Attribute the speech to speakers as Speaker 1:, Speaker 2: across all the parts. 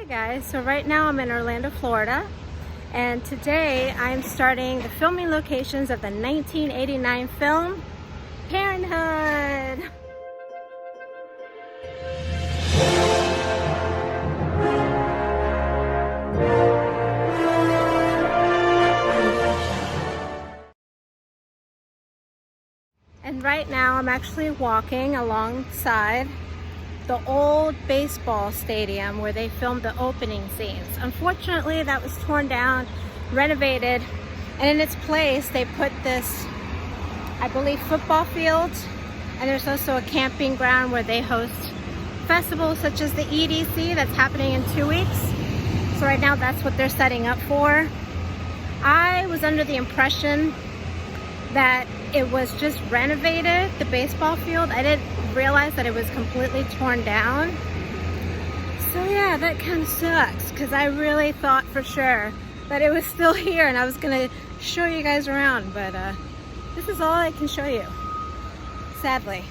Speaker 1: Hey guys, so right now I'm in Orlando, Florida, and today I'm starting the filming locations of the 1989 film Parenthood. And right now I'm actually walking alongside the old baseball stadium where they filmed the opening scenes. Unfortunately, that was torn down, renovated, and in its place they put this, I believe, football field, and there's also a camping ground where they host festivals such as the EDC that's happening in 2 weeks. So right now that's what they're setting up for. I was under the impression that it was just renovated, the baseball field. I didn't realize that it was completely torn down. So yeah, that kind of sucks because I really thought for sure that it was still here and I was gonna show you guys around, but this is all I can show you, sadly.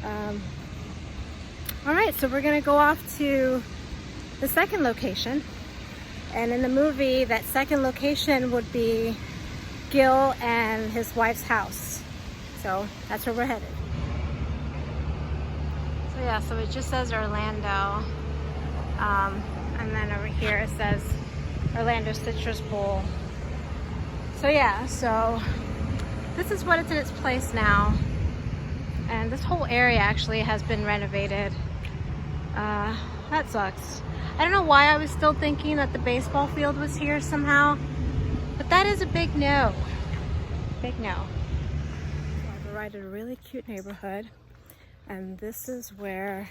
Speaker 1: All right, so we're gonna go off to the second location, and in the movie that second location would be Gil and his wife's house. So that's where we're headed. So yeah, so it just says Orlando. And then over here it says Orlando Citrus Bowl. So yeah, so this is what it's in its place now. And this whole area actually has been renovated. That sucks. I don't know why I was still thinking that the baseball field was here somehow. But that is a big no. Big no. I've arrived at a really cute neighborhood, and this is where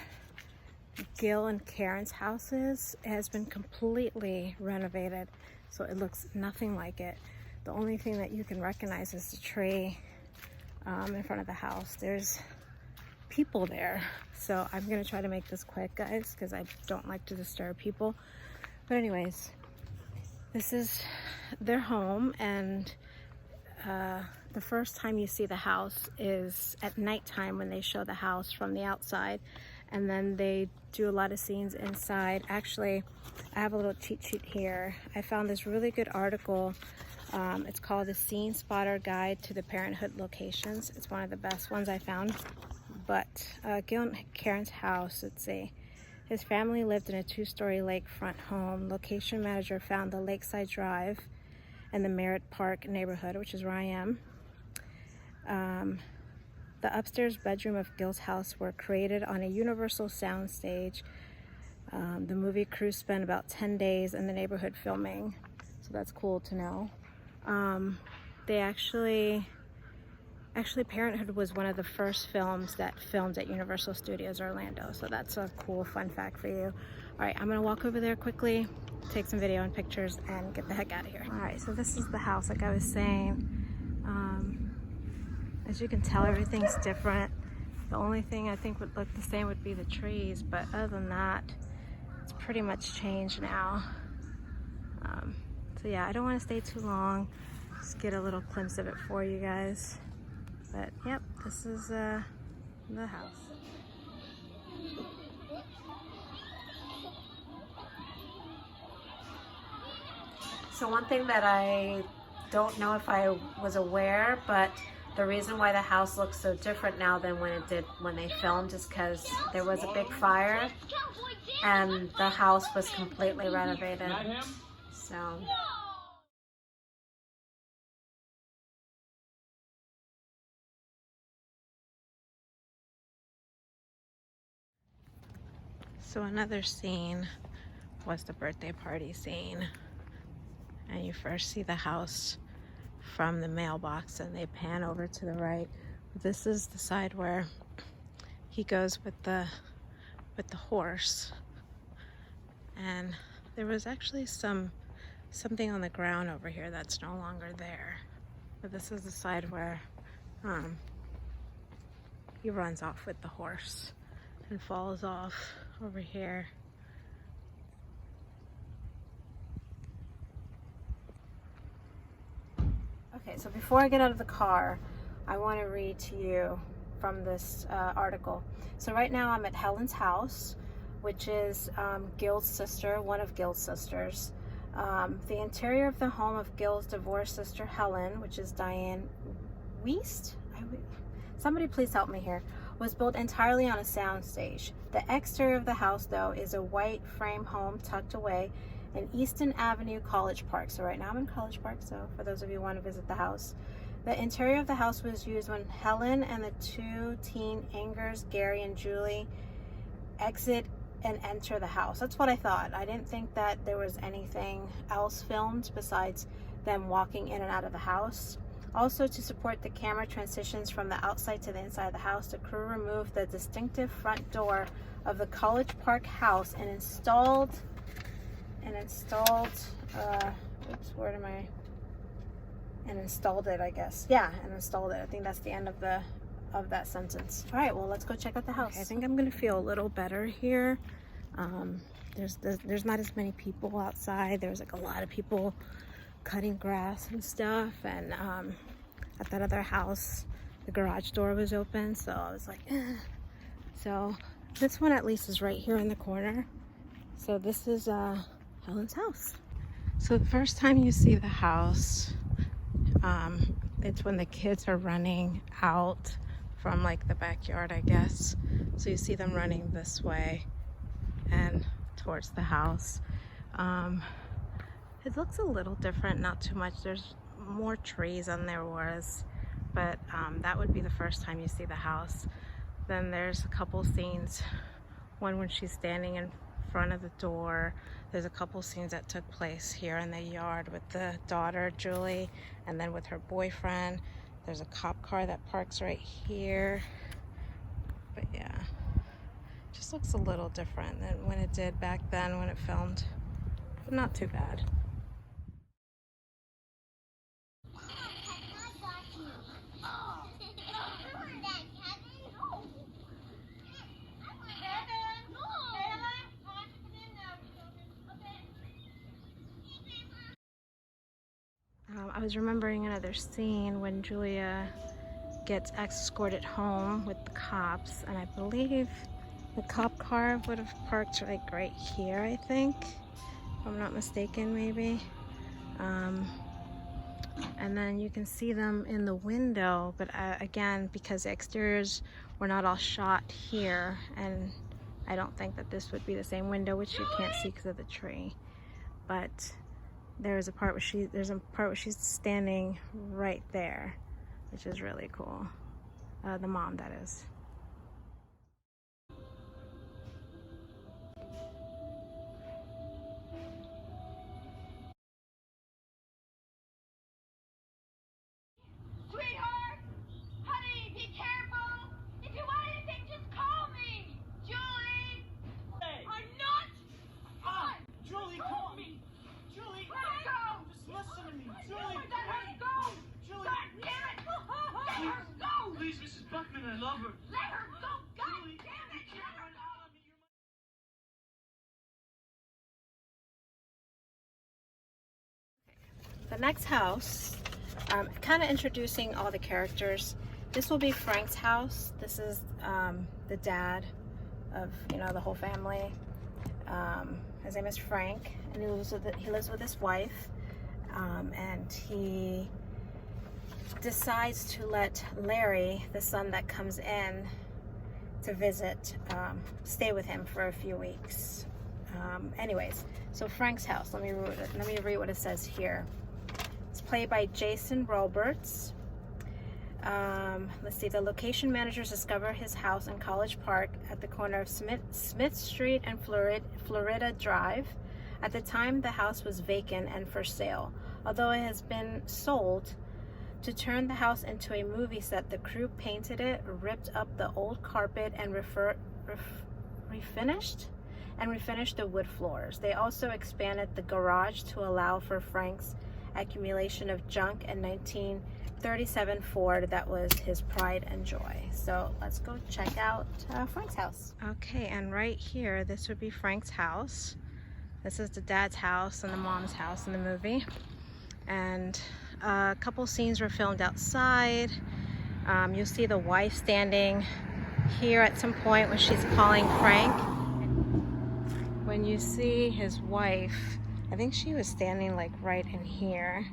Speaker 1: Gil and Karen's house is. It has been completely renovated, so it looks nothing like it. The only thing that you can recognize is the tree in front of the house. There's people there, so I'm gonna try to make this quick, guys, because I don't like to disturb people. But anyways, this is their home, and the first time you see the house is at nighttime when they show the house from the outside, and then they do a lot of scenes inside. Actually, I have a little cheat sheet here. I found this really good article. It's called The Scene Spotter Guide to the Parenthood Locations. It's one of the best ones I found. But Gil and Karen's house, let's see. His family lived in a 2-story lakefront home. Location manager found the Lakeside Drive and the Merritt Park neighborhood, which is where I am. The upstairs bedroom of Gil's house were created on a Universal soundstage. The movie crew spent about 10 days in the neighborhood filming, so that's cool to know. They actually Parenthood was one of the first films that filmed at Universal Studios Orlando, so that's a cool fun fact for you. All right, I'm gonna walk over there quickly, take some video and pictures, and get the heck out of here. All right, so this is the house, like I was saying. As you can tell, everything's different. The only thing I think would look the same would be the trees, but other than that, it's pretty much changed now. So yeah, I don't want to stay too long. Just get a little glimpse of it for you guys. But yep, this is the house. So one thing that I don't know if I was aware, but the reason why the house looks so different now than when it did when they filmed is because there was a big fire and the house was completely renovated. So another scene was the birthday party scene, and you first see the house from the mailbox and they pan over to the right. This is the side where he goes with the horse, and there was actually something on the ground over here that's no longer there, but this is the side where he runs off with the horse and falls off over here. Okay, so before I get out of the car, I want to read to you from this article. So right now I'm at Helen's house. which is Gil's sister, one of Gil's sisters. The interior of the home of Gil's divorced sister Helen, which is Dianne Wiest, somebody please help me here, was built entirely on a soundstage. The exterior of the house, though, is a white frame home tucked away in Easton Avenue, College Park. So right now I'm in College Park, so for those of you who want to visit the house. The interior of the house was used when Helen and the two teen Angers, Gary and Julie, exit and enter the house. That's what I thought. I didn't think that there was anything else filmed besides them walking in and out of the house. Also, to support the camera transitions from the outside to the inside of the house, the crew removed the distinctive front door of the College Park house and installed oops, where am I? And installed it, I guess. Yeah, and installed it. I think that's the end of that sentence. All right, well, let's go check out the house. Okay, I think I'm gonna feel a little better here. There's not as many people outside. There's like a lot of people cutting grass and stuff, and at that other house the garage door was open, so I was like, eh. So this one at least is right here in the corner. So this is Helen's house. So the first time you see the house, it's when the kids are running out from like the backyard, I guess. So you see them running this way and towards the house. It looks a little different, not too much. There's more trees than there was, but that would be the first time you see the house. Then there's a couple scenes, one when she's standing in front of the door. There's a couple scenes that took place here in the yard with the daughter, Julie, and then with her boyfriend. There's a cop car that parks right here. But yeah, just looks a little different than when it did back then when it filmed, but not too bad. I was remembering another scene when Julia gets escorted home with the cops, and I believe the cop car would have parked like right here, I think, if I'm not mistaken, maybe. And then you can see them in the window, but again, because the exteriors were not all shot here, and I don't think that this would be the same window, which you can't see because of the tree. But there's a part where she's standing right there, which is really cool. The mom, that is.
Speaker 2: Sweetheart! Honey, be careful! If you want anything, just call me! Julie!
Speaker 3: Hey!
Speaker 2: I'm not!
Speaker 3: Ah! Julie,
Speaker 2: Call
Speaker 3: come
Speaker 2: me!
Speaker 3: Julie,
Speaker 2: Let her go!
Speaker 3: just listen to me. Julie,
Speaker 2: Let her go!
Speaker 3: Julie.
Speaker 2: God damn it! Let her go!
Speaker 3: Please, Mrs. Buckman, I love her.
Speaker 2: Let her go! God
Speaker 3: Julie,
Speaker 2: damn it!
Speaker 3: you can't run out on me.
Speaker 1: The next house, kind of introducing all the characters. This will be Frank's house. This is the dad of, the whole family. His name is Frank, and he lives with his wife, and he decides to let Larry, the son that comes in to visit, stay with him for a few weeks. Anyways, so Frank's house, let me read what it says here. It's played by Jason Robards. Let's see, the location managers discover his house in College Park at the corner of Smith Street and Florida Drive. At the time, the house was vacant and for sale. Although it has been sold, to turn the house into a movie set, the crew painted it, ripped up the old carpet, and refinished the wood floors. They also expanded the garage to allow for Frank's accumulation of junk and 1937 Ford that was his pride and joy. So let's go check out Frank's house. Okay, and right here, this would be Frank's house. This is the dad's house and the mom's house in the movie. And a couple scenes were filmed outside. You'll see the wife standing here at some point when she's calling Frank. when you see his wife, I think she was standing like right in here.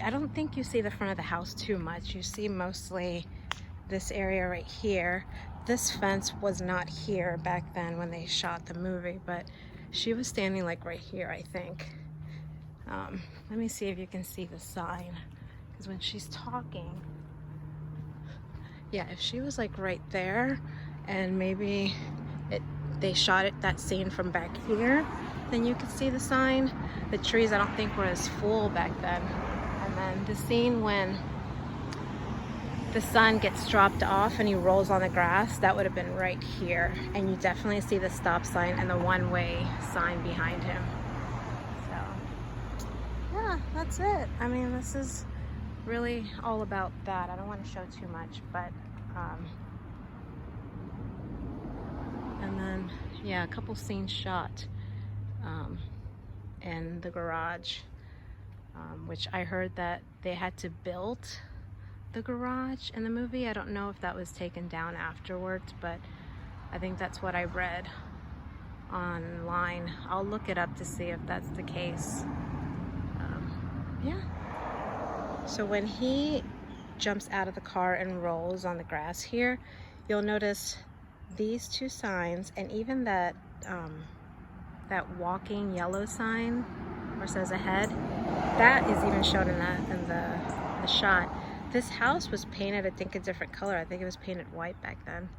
Speaker 1: I don't think you see the front of the house too much. You see mostly this area right here. This fence was not here back then when they shot the movie, but she was standing like right here, I think. Let me see if you can see the sign, because when she's talking, yeah, if she was like right there and maybe they shot that scene from back here, then you could see the sign. The trees I don't think were as full back then. And then the scene when the son gets dropped off and he rolls on the grass, that would have been right here. And you definitely see the stop sign and the one-way sign behind him. So yeah, that's it. I mean, this is really all about that. I don't want to show too much, but and then yeah, a couple scenes shot in the garage, which I heard that they had to build the garage in the movie. I don't know if that was taken down afterwards, but I think that's what I read online. I'll look it up to see if that's the case. Yeah. So when he jumps out of the car and rolls on the grass here, you'll notice these two signs, and even that that walking yellow sign where it says ahead, that is even shown in the shot. This house was painted, I think, a different color. I think it was painted white back then.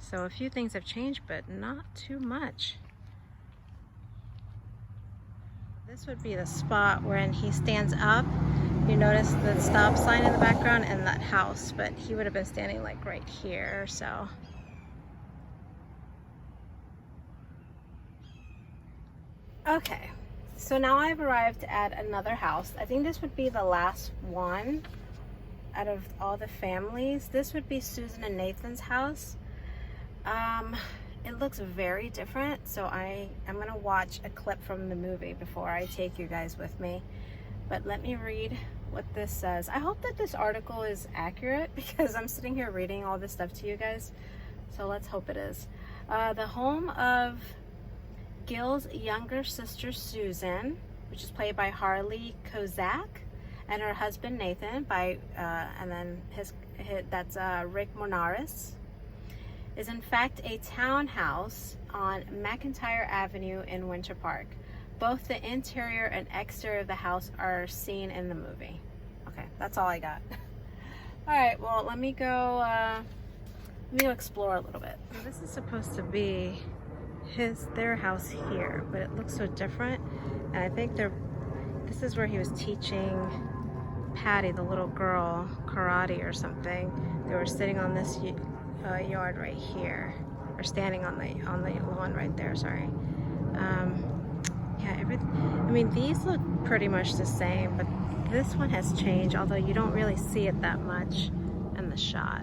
Speaker 1: So a few things have changed, but not too much. This would be the spot when he stands up. You notice the stop sign in the background and that house, but he would have been standing like right here, so. Okay, so now I've arrived at another house. I think this would be the last one out of all the families. This would be Susan and Nathan's house. It looks very different, so I'm gonna watch a clip from the movie before I take you guys with me. But let me read what this says. I hope that this article is accurate, because I'm sitting here reading all this stuff to you guys, so let's hope it is. The home of Gil's younger sister Susan, which is played by Harley Kozak, and her husband Nathan and then that's Rick Monaris, is in fact a townhouse on McIntyre Avenue in Winter Park. Both the interior and exterior of the house are seen in the movie. Okay, that's all I got. All right, well, let me go explore a little bit. So this is supposed to be their house here, but it looks so different. And I think this is where he was teaching Patty, the little girl, karate or something. They were sitting on this yard right here, or standing on the lawn right there, sorry. Yeah, I mean, these look pretty much the same, but this one has changed, although you don't really see it that much in the shot.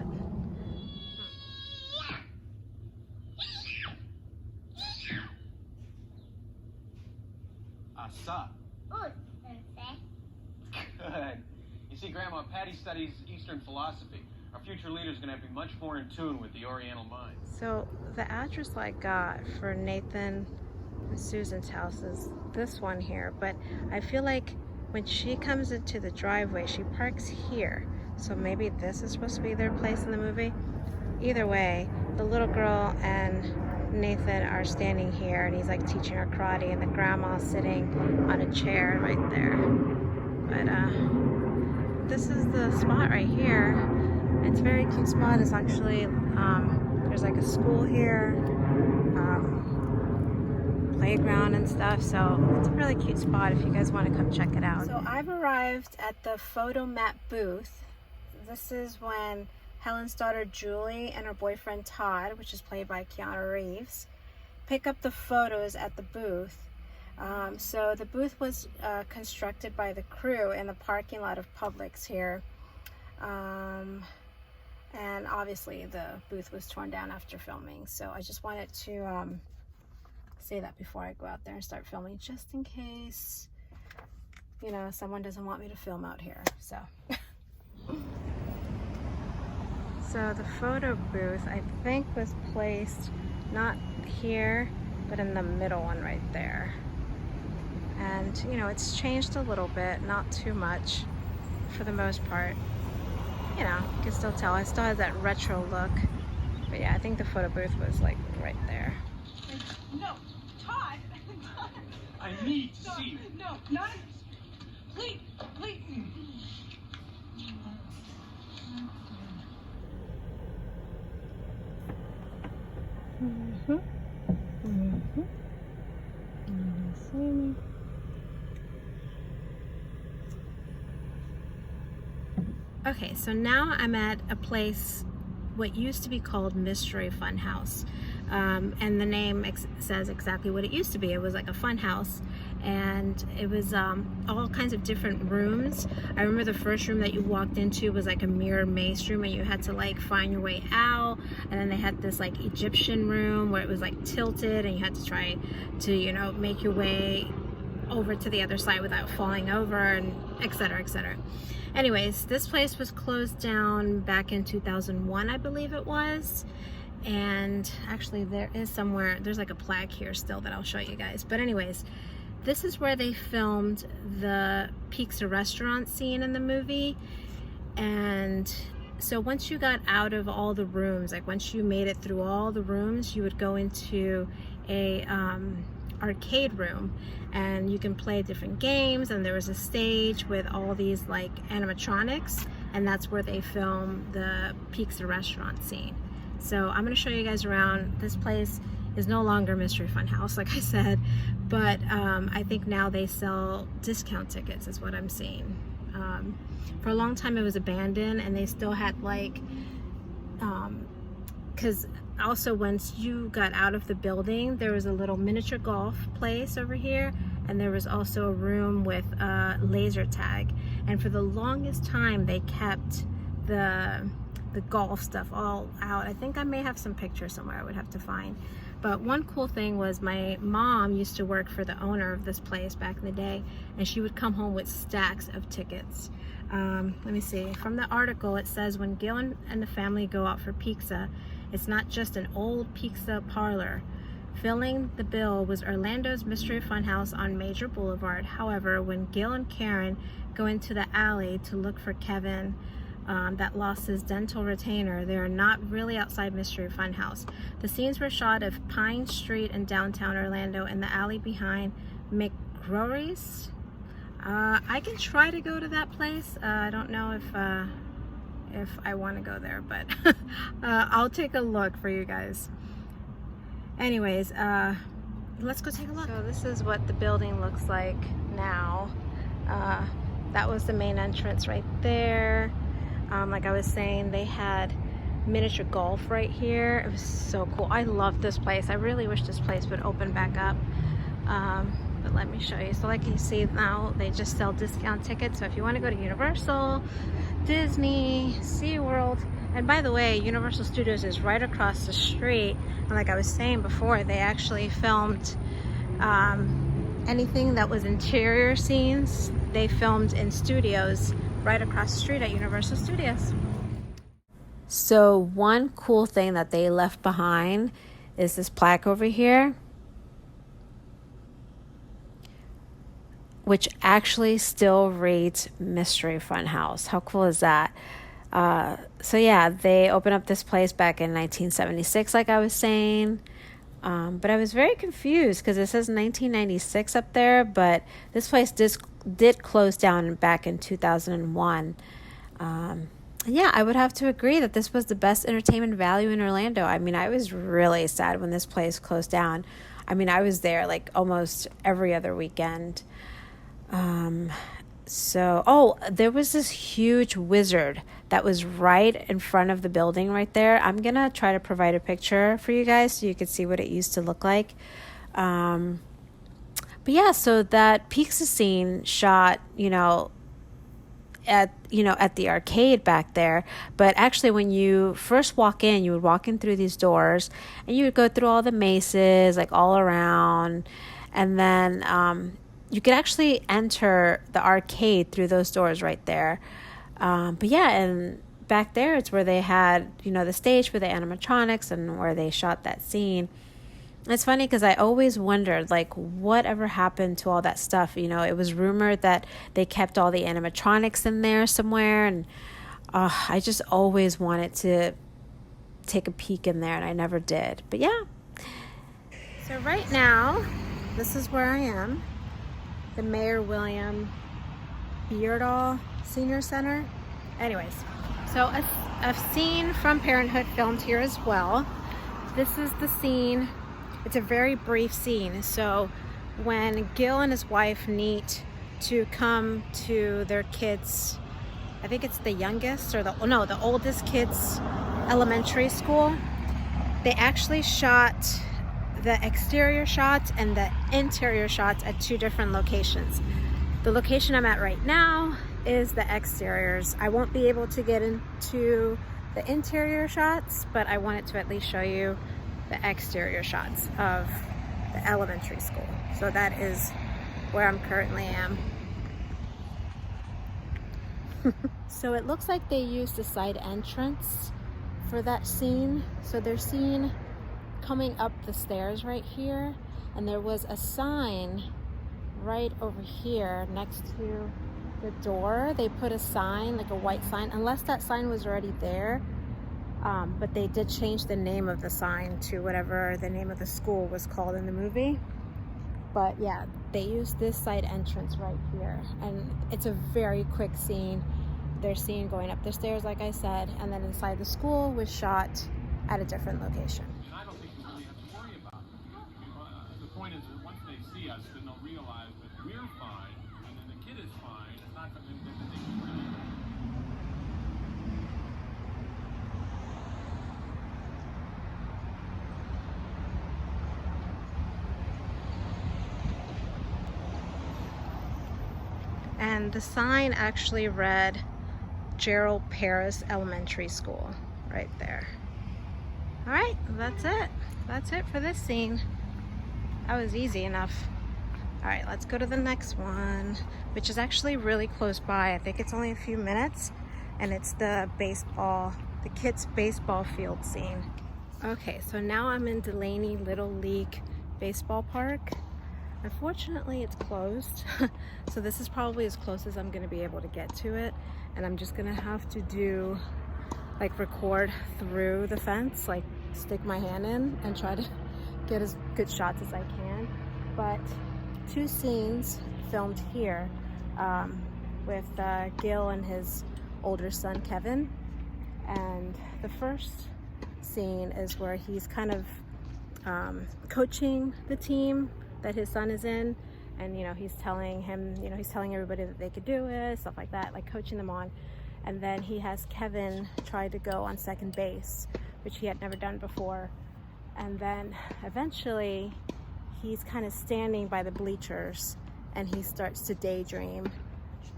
Speaker 4: Sup? Good. You see, Grandma, Patty studies Eastern philosophy. Our future leader is going to be much more in tune with the Oriental mind.
Speaker 1: So the address I got for Nathan and Susan's house is this one here, but I feel like when she comes into the driveway, she parks here. So maybe this is supposed to be their place in the movie. Either way, the little girl and Nathan are standing here, and he's like teaching her karate, and the grandma's sitting on a chair right there. But this is the spot right here. It's a very cute spot. It's actually there's like a school here, playground and stuff, so it's a really cute spot if you guys want to come check it out. So I've arrived at the Photomat Booth. This is when Helen's daughter Julie and her boyfriend Todd, which is played by Keanu Reeves, pick up the photos at the booth. So the booth was constructed by the crew in the parking lot of Publix here. And obviously the booth was torn down after filming. So I just wanted to say that before I go out there and start filming, just in case, you know, someone doesn't want me to film out here. So. So the photo booth, I think, was placed not here, but in the middle one right there. And you know, it's changed a little bit, not too much for the most part. You know, you can still tell. It still has that retro look. But yeah, I think the photo booth was like right there.
Speaker 3: No, Todd. I need to see you. No, not. Please, please.
Speaker 1: Okay, so now I'm at a place what used to be called Mystery Fun House, and the name says exactly what it used to be. It was like a fun house, and it was all kinds of different rooms. I remember the first room that you walked into was like a mirror maze room, and you had to like find your way out. And then they had this like Egyptian room where it was like tilted, and you had to try to, you know, make your way over to the other side without falling over, and etc., etc. Anyways, this place was closed down back in 2001, I believe it was. And actually there is somewhere, there's like a plaque here still that I'll show you guys. But anyways, this is where they filmed the Pizza restaurant scene in the movie. And so once you got out of all the rooms, like once you made it through all the rooms, you would go into a arcade room, and you can play different games, and there was a stage with all these like animatronics, and that's where they filmed the Pizza restaurant scene. So I'm going to show you guys around. This place is no longer Mystery Fun House, like I said, but I think now they sell discount tickets is what I'm seeing. For a long time it was abandoned, and they still had like because also once you got out of the building, there was a little miniature golf place over here, and there was also a room with laser tag. And for the longest time they kept the golf stuff all out. I think I may have some pictures somewhere I would have to find. But one cool thing was my mom used to work for the owner of this place back in the day, and she would come home with stacks of tickets. Let me see. From the article it says when Gil and the family go out for pizza, it's not just an old pizza parlor. Filling the bill was Orlando's Mystery Fun House on Major Boulevard. However, when Gil and Karen go into the alley to look for Kevin that lost his dental retainer, they are not really outside Mystery Fun House. The scenes were shot of Pine Street in downtown Orlando in the alley behind McGrory's. I can try to go to that place. I don't know if I want to go there, but I'll take a look for you guys. Anyways, let's go take a look. So this is what the building looks like now. That was the main entrance right there. Like I was saying, they had miniature golf right here. It was so cool. I love this place. I really wish this place would open back up. But let me show you. So like you see now, they just sell discount tickets. So if you want to go to Universal, Disney, SeaWorld, and by the way, Universal Studios is right across the street. And like I was saying before, they actually filmed anything that was interior scenes, they filmed in studios right across the street at Universal Studios. So one cool thing that they left behind is this plaque over here, which actually still reads Mystery Fun House. How cool is that? So yeah, they opened up this place back in 1976, like I was saying. But I was very confused because it says 1996 up there, but this place did close down back in 2001. Yeah, I would have to agree that this was the best entertainment value in Orlando. I mean, I was really sad when this place closed down. I mean, I was there like almost every other weekend. There was this huge wizard that was right in front of the building right there. I'm going to try to provide a picture for you guys so you can see what it used to look like. But yeah, so that pizza scene shot, at the arcade back there. But actually when you first walk in, you would walk in through these doors and you would go through all the mazes, like all around. And then, you could actually enter the arcade through those doors right there. But yeah, and back there it's where they had, the stage for the animatronics and where they shot that scene. It's funny because I always wondered, like, whatever happened to all that stuff? You know, it was rumored that they kept all the animatronics in there somewhere, and I just always wanted to take a peek in there, and I never did. But yeah. So right now, this is where I am. The Mayor William Beardall Senior Center. Anyways, so a scene from Parenthood filmed here as well. This is the scene. It's a very brief scene. So when Gil and his wife need to come to their kids, I think it's the youngest or the oldest kid's elementary school, they actually shot the exterior shots and the interior shots at 2 different locations. The location I'm at right now is the exteriors. I won't be able to get into the interior shots, but I wanted to at least show you the exterior shots of the elementary school. So that is where I'm currently am. So it looks like they used the side entrance for that scene. So they're seen coming up the stairs right here, and there was a sign right over here next to the door. They put a sign, like a white sign, unless that sign was already there. But they did change the name of the sign to whatever the name of the school was called in the movie. But yeah, they used this side entrance right here, and it's a very quick scene. They're seen going up the stairs, like I said, and then inside the school was shot at a different location.
Speaker 4: And I don't think you really have to worry about it. The point is that once they see us, then they'll realize that we're fine, and then the kid is fine. It's not something that they can really.
Speaker 1: And the sign actually read Gerald Paris Elementary School right there. All right, that's it. That's it for this scene. That was easy enough. All right, let's go to the next one, which is actually really close by. I think it's only a few minutes, and it's the kids' baseball field scene. Okay, so now I'm in Delaney Little League Baseball Park. Unfortunately, it's closed, so this is probably as close as I'm going to be able to get to it, and I'm just going to have to record through the fence, like stick my hand in and try to get as good shots as I can. But 2 scenes filmed here with Gil and his older son Kevin, and the first scene is where he's kind of coaching the team that his son is in, and he's telling everybody that they could do it, stuff like that, like coaching them on. And then he has Kevin try to go on second base, which he had never done before. And then eventually he's kind of standing by the bleachers and he starts to daydream,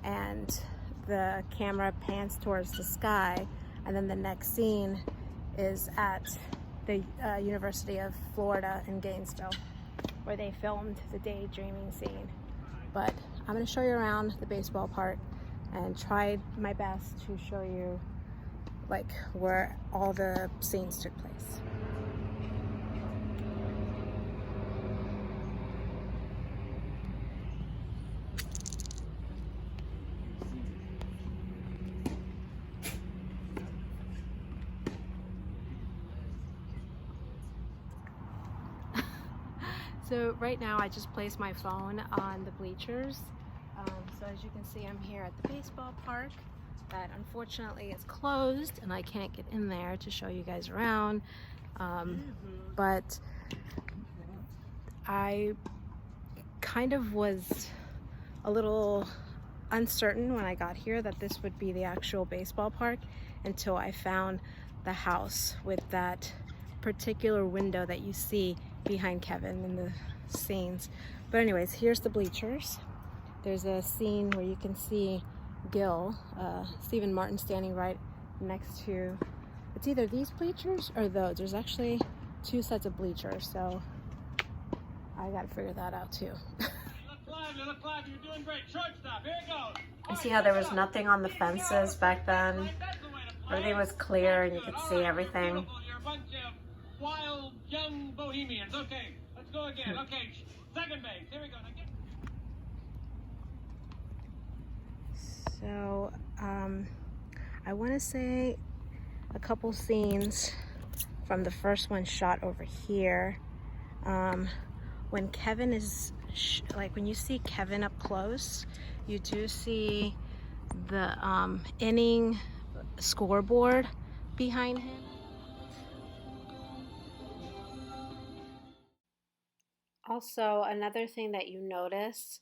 Speaker 1: and the camera pans towards the sky, and then the next scene is at the University of Florida in Gainesville, where they filmed the daydreaming scene. But I'm going to show you around the baseball park and try my best to show you where all the scenes took place. So right now I just placed my phone on the bleachers. So as you can see, I'm here at the baseball park that unfortunately is closed, and I can't get in there to show you guys around. But I kind of was a little uncertain when I got here that this would be the actual baseball park until I found the house with that particular window that you see behind Kevin in the scenes. But anyways, here's the bleachers. There's a scene where you can see Gil, Stephen Martin, standing right next to, it's either these bleachers or those. There's actually 2 sets of bleachers, so I gotta figure that out too.
Speaker 4: You look live, you're doing great. Shortstop, here it goes.
Speaker 1: You see how there was nothing on the fences back then? Everything was clear and you could see everything.
Speaker 4: You're a bunch of wild young bohemians. Okay, let's go again. Okay, second base. Here we go. Now get...
Speaker 1: So, I want to say a couple scenes from the first one shot over here. When Kevin is, like when you see Kevin up close, you do see the inning scoreboard behind him. Also, another thing that you notice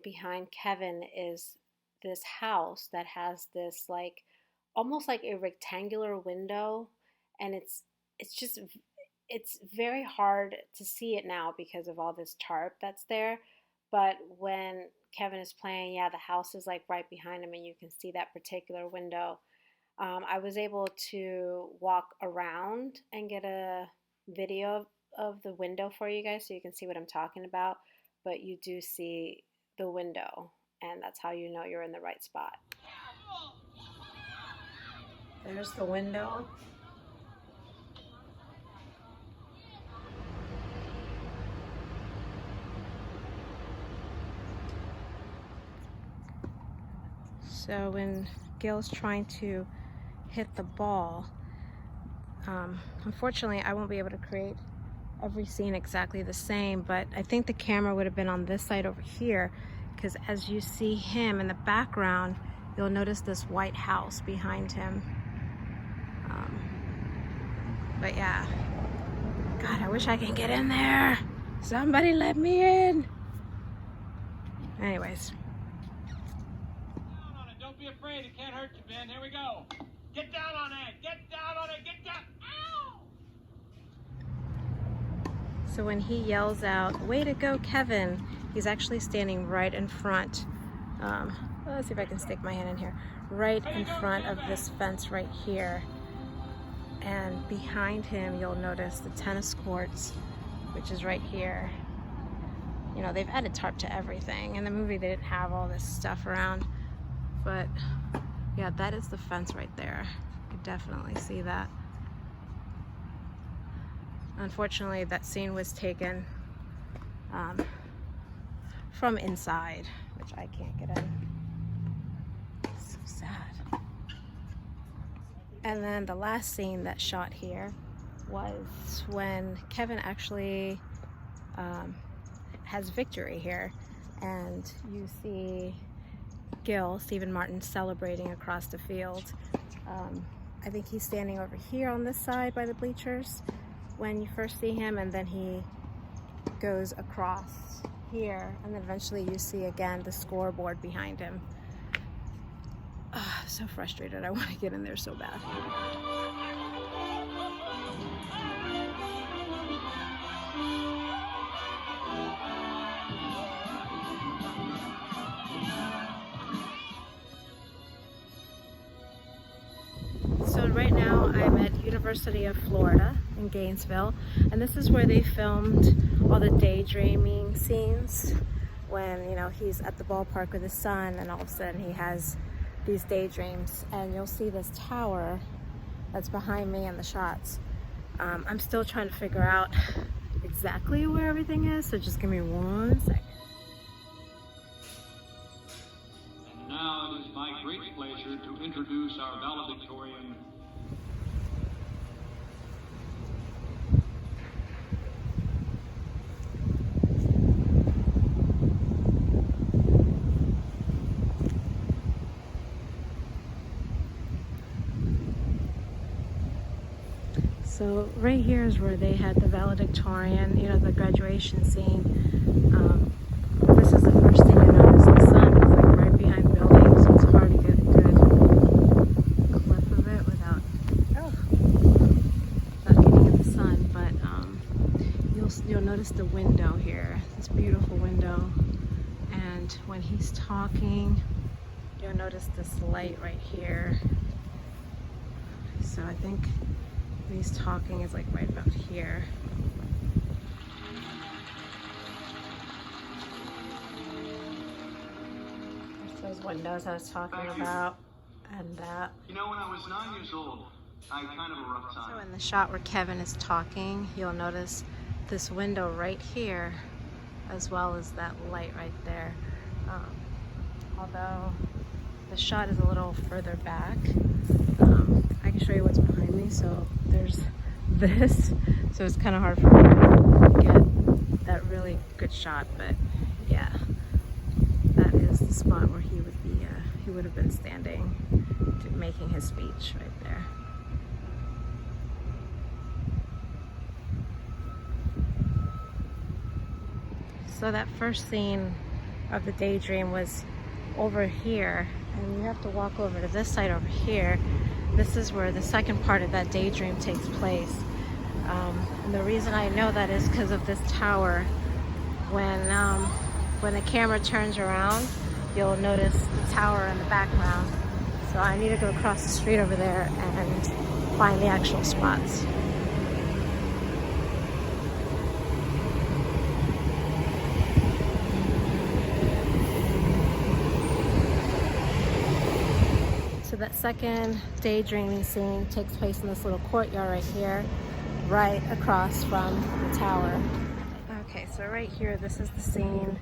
Speaker 1: behind Kevin is this house that has this like almost like a rectangular window, and it's very hard to see it now because of all this tarp that's there. But when Kevin is playing, yeah, the house is like right behind him and you can see that particular window. I was able to walk around and get a video of the window for you guys so you can see what I'm talking about. But you do see the window, and that's how you know you're in the right spot. There's the window. So when Gil's trying to hit the ball, unfortunately I won't be able to create every scene exactly the same, but I think the camera would have been on this side over here, because as you see him in the background, you'll notice this white house behind him. But yeah, God, I wish I could get in there. Somebody let me in. Anyways.
Speaker 4: Down on it. Don't be afraid. It can't hurt you, Ben. Here we go. Get down on it. Get down on it. Get down. Ow!
Speaker 1: So when he yells out, "Way to go, Kevin," he's actually standing right in front. Let's see if I can stick my hand in here. Right in front of this fence right here. And behind him, you'll notice the tennis courts, which is right here. You know, they've added tarp to everything. In the movie, they didn't have all this stuff around. But yeah, that is the fence right there. You can definitely see that. Unfortunately, that scene was taken from inside, which I can't get in. It's so sad. And then the last scene that shot here was when Kevin actually has victory here, and you see Gil, Stephen Martin, celebrating across the field. I think he's standing over here on this side by the bleachers when you first see him, and then he goes across here, and then eventually you see again the scoreboard behind him. So frustrated. I want to get in there so bad. So right now I'm at University of Florida in Gainesville, and this is where they filmed all the daydreaming scenes when, you know, he's at the ballpark with his son and all of a sudden he has these daydreams. And you'll see this tower that's behind me in the shots. I'm still trying to figure out exactly where everything is, so just give me 1 second.
Speaker 5: And now it is my great pleasure to introduce our valedictorian.
Speaker 1: So right here is where they had the valedictorian, you know, the graduation scene. This is the first thing you notice. The sun is like right behind buildings, so it's hard to get a good clip of it without getting in the sun. But you'll notice the window here, this beautiful window. And when he's talking, you'll notice this light right here. So I think when he's talking is like right about here. There's those windows I was talking about, and that.
Speaker 5: You know, when I was 9 years old,
Speaker 6: I had kind of a rough time.
Speaker 1: So in the shot where Kevin is talking, you'll notice this window right here, as well as that light right there. Although the shot is a little further back, I can show you what's behind me. So there's this, so it's kind of hard for me to get that really good shot, but yeah, that is the spot where he would have been standing, making his speech right there. So that first scene of the daydream was over here, and you have to walk over to this side over here. This is where the second part of that daydream takes place. And the reason I know that is because of this tower. When the camera turns around, you'll notice the tower in the background. So I need to go across the street over there and find the actual spots. So that second daydreaming scene takes place in this little courtyard right here, right across from the tower. Okay, so right here, this is the scene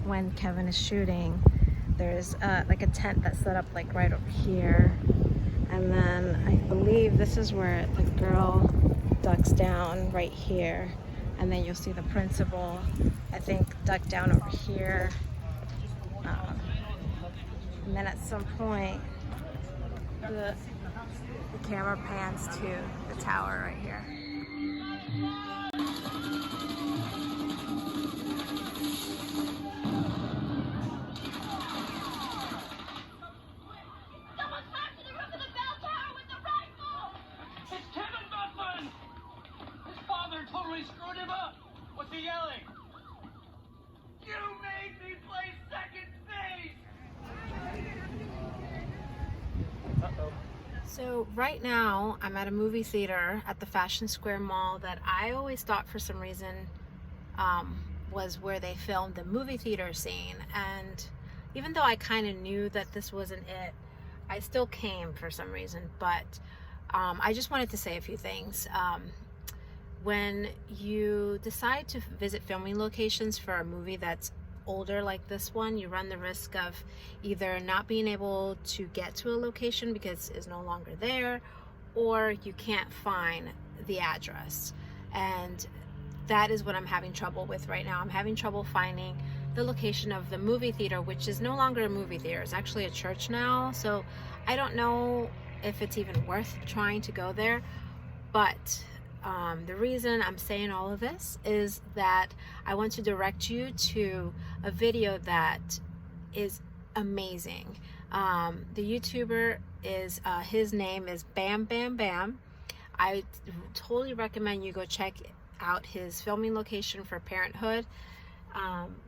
Speaker 1: when Kevin is shooting. There's like a tent that's set up like right over here. And then I believe this is where the girl ducks down right here. And then you'll see the principal, I think, duck down over here. And then at some point, the camera pans to the tower right here.
Speaker 2: Someone's climbed to the roof of the bell tower with a rifle!
Speaker 3: It's Kevin Buckland! His father totally screwed him up. What's he yelling? You made me play second base!
Speaker 1: So right now I'm at a movie theater at the Fashion Square Mall that I always thought for some reason was where they filmed the movie theater scene, and even though I kind of knew that this wasn't it, I still came for some reason. But I just wanted to say a few things. When you decide to visit filming locations for a movie that's older like this one, you run the risk of either not being able to get to a location because it's no longer there, or you can't find the address. And that is what I'm having trouble with right now. I'm having trouble finding the location of the movie theater, which is no longer a movie theater. It's actually a church now. So I don't know if it's even worth trying to go there. But the reason I'm saying all of this is that I want to direct you to a video that is amazing. The YouTuber is, his name is Bam Bam Bam. I totally recommend you go check out his filming location for Parenthood,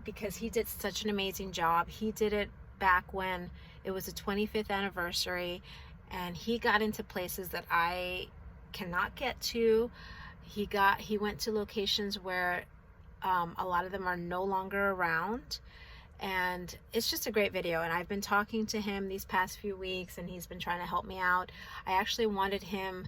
Speaker 1: because he did such an amazing job. He did it back when it was the 25th anniversary, and he got into places that I cannot get to. He went to locations where a lot of them are no longer around, and it's just a great video. And I've been talking to him these past few weeks, and he's been trying to help me out. I actually wanted him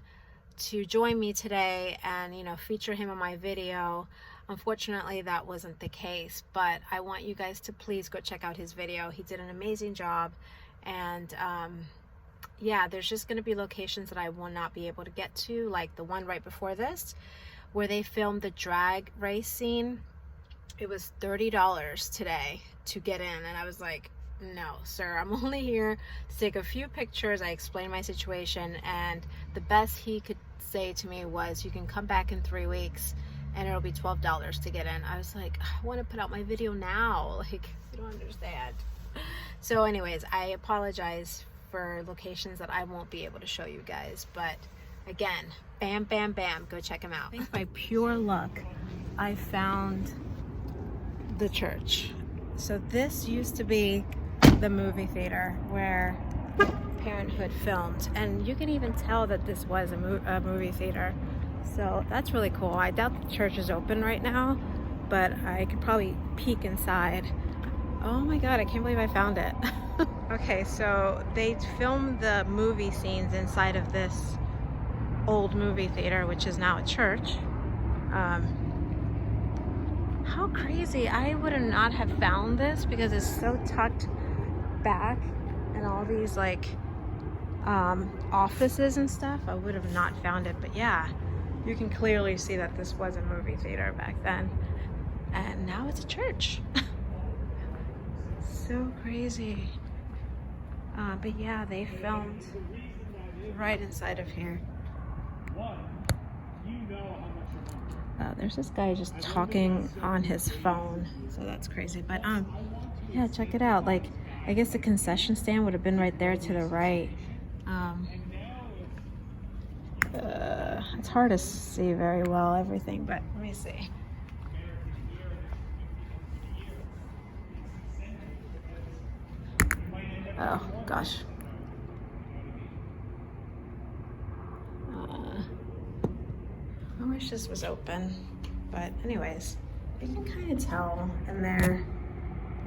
Speaker 1: to join me today and, you know, feature him in my video. Unfortunately, that wasn't the case, but I want you guys to please go check out his video. He did an amazing job. And yeah, there's just going to be locations that I will not be able to get to, like the one right before this where they filmed the drag race scene. It was $30 today to get in, and I was like, no sir, I'm only here to take a few pictures. I explained my situation, and the best he could say to me was, you can come back in 3 weeks and it'll be $12 to get in. I was like, I want to put out my video now, like, you don't understand. So anyways, I apologize for locations that I won't be able to show you guys, but again, Bam Bam Bam, go check him out. I think by pure luck I found the church. So this used to be the movie theater where Parenthood filmed, and you can even tell that this was a movie theater, so that's really cool. I doubt the church is open right now, but I could probably peek inside. Oh my god, I can't believe I found it. Okay, so they filmed the movie scenes inside of this old movie theater, which is now a church. How crazy. I would have not have found this because it's so tucked back and all these like offices and stuff. I would have not found it, but yeah, you can clearly see that this was a movie theater back then, and now it's a church. So crazy. But yeah, they filmed right inside of here. There's this guy just talking on his phone, so that's crazy. But yeah, check it out. Like, I guess the concession stand would have been right there to the right. It's hard to see very well everything, but let me see. Oh gosh. I wish this was open, but anyways, you can kind of tell in there,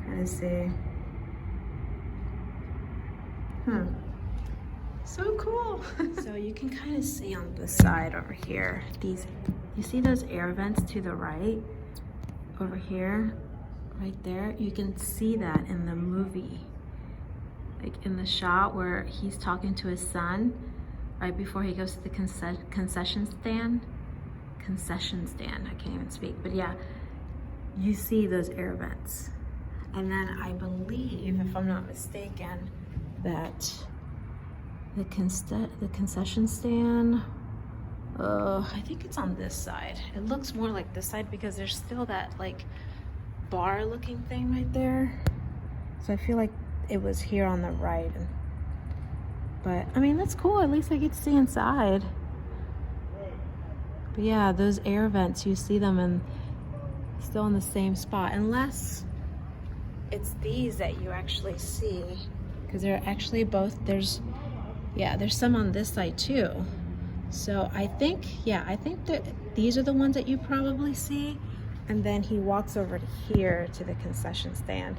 Speaker 1: kind of see. So cool. So you can kind of see on this side over here, these, you see those air vents to the right over here, right there? You can see that in the movie, like in the shot where he's talking to his son right before he goes to the concession stand. I can't even speak, but yeah, you see those air vents. And then I believe, if I'm not mistaken, that the concession stand, I think it's on this side. It looks more like this side because there's still that like bar looking thing right there. So I feel like it was here on the right. But I mean, that's cool. At least I get to see inside. But yeah, those air vents, you see them and still in the same spot, unless it's these that you actually see, because they're actually both, there's some on this side too. So I think that these are the ones that you probably see, and then he walks over to here to the concession stand.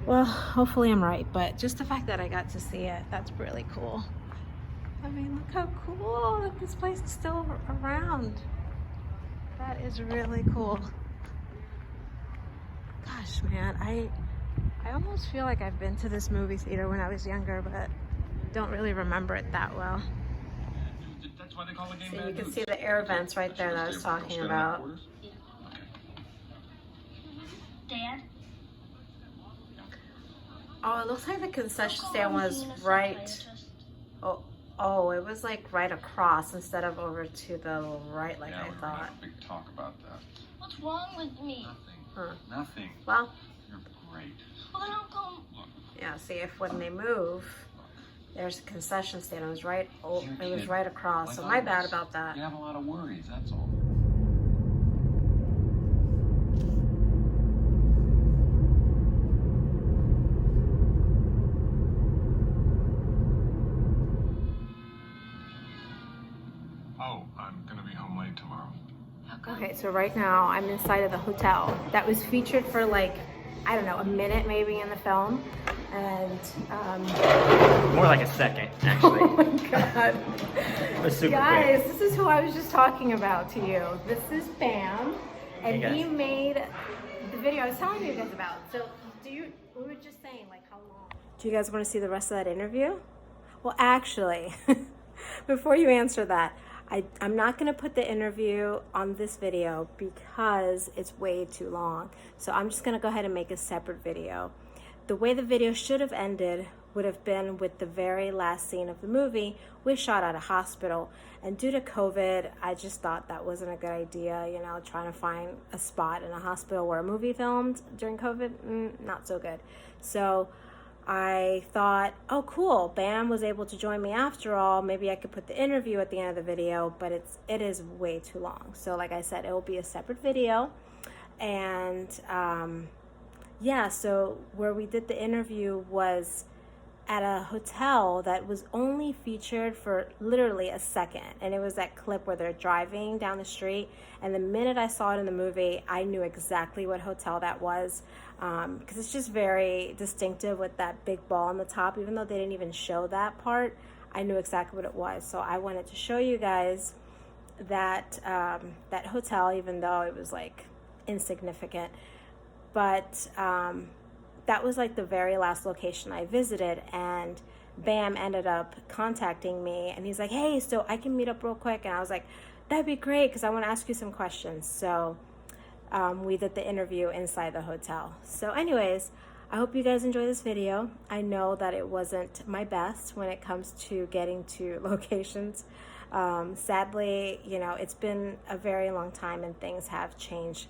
Speaker 1: Well, hopefully I'm right, but just the fact that I got to see it, that's really cool. I mean, look how cool that this place is still around. That is really cool. Gosh, man, I almost feel like I've been to this movie theater when I was younger, but don't really remember it that well.
Speaker 5: That's why they call the game.
Speaker 1: So you can see the air vents right there that I was talking about.
Speaker 2: Dad?
Speaker 1: Oh, it looks like the concession stand was right. Oh, it was like right across instead of over to the right, like I thought.
Speaker 4: Have a big talk about that.
Speaker 2: What's wrong with me?
Speaker 4: Nothing. Nothing.
Speaker 1: Well,
Speaker 4: You're great.
Speaker 2: Well, then how come?
Speaker 1: yeah. See, if when they move, there's a concession stand. It was right. Oh, it was right across. So my bad about that.
Speaker 4: You have a lot of worries. That's all. Oh, I'm gonna be home late tomorrow.
Speaker 1: Okay, so right now I'm inside of the hotel that was featured for like, I don't know, a minute maybe in the film. And
Speaker 6: more like a second, actually.
Speaker 1: oh my god.
Speaker 6: It was super
Speaker 1: Guys,
Speaker 6: quick.
Speaker 1: this is who I was just talking about to you. This is Bam, and
Speaker 6: Hey,
Speaker 1: he
Speaker 6: guys.
Speaker 1: made the video I was telling you guys about. So we were just saying like how long. Do you guys want to see the rest of that interview? Well, actually, before you answer that, I'm not going to put the interview on this video because it's way too long. So I'm just going to go ahead and make a separate video. The way the video should have ended would have been with the very last scene of the movie, which shot at a hospital. And due to COVID, I just thought that wasn't a good idea, you know, trying to find a spot in a hospital where a movie filmed during COVID, not so good. So I thought, oh cool, Bam was able to join me after all. Maybe I could put the interview at the end of the video, but it is way too long. So like I said, it will be a separate video. And yeah, so where we did the interview was at a hotel that was only featured for literally a second. And it was that clip where they're driving down the street. And the minute I saw it in the movie, I knew exactly what hotel that was. Because it's just very distinctive with that big ball on the top. Even though they didn't even show that part, I knew exactly what it was. So I wanted to show you guys that that hotel, even though it was like insignificant, but that was like the very last location I visited, and Bam ended up contacting me, and he's like, hey, so I can meet up real quick. And I was like, that'd be great, because I want to ask you some questions. So we did the interview inside the hotel. So anyways, I hope you guys enjoy this video. I know that it wasn't my best when it comes to getting to locations. Sadly, you know, it's been a very long time and things have changed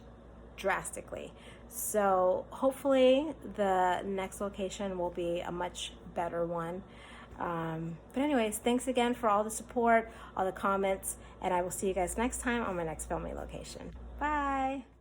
Speaker 1: drastically. So hopefully the next location will be a much better one. But anyways, thanks again for all the support, all the comments, and I will see you guys next time on my next filming location. Bye.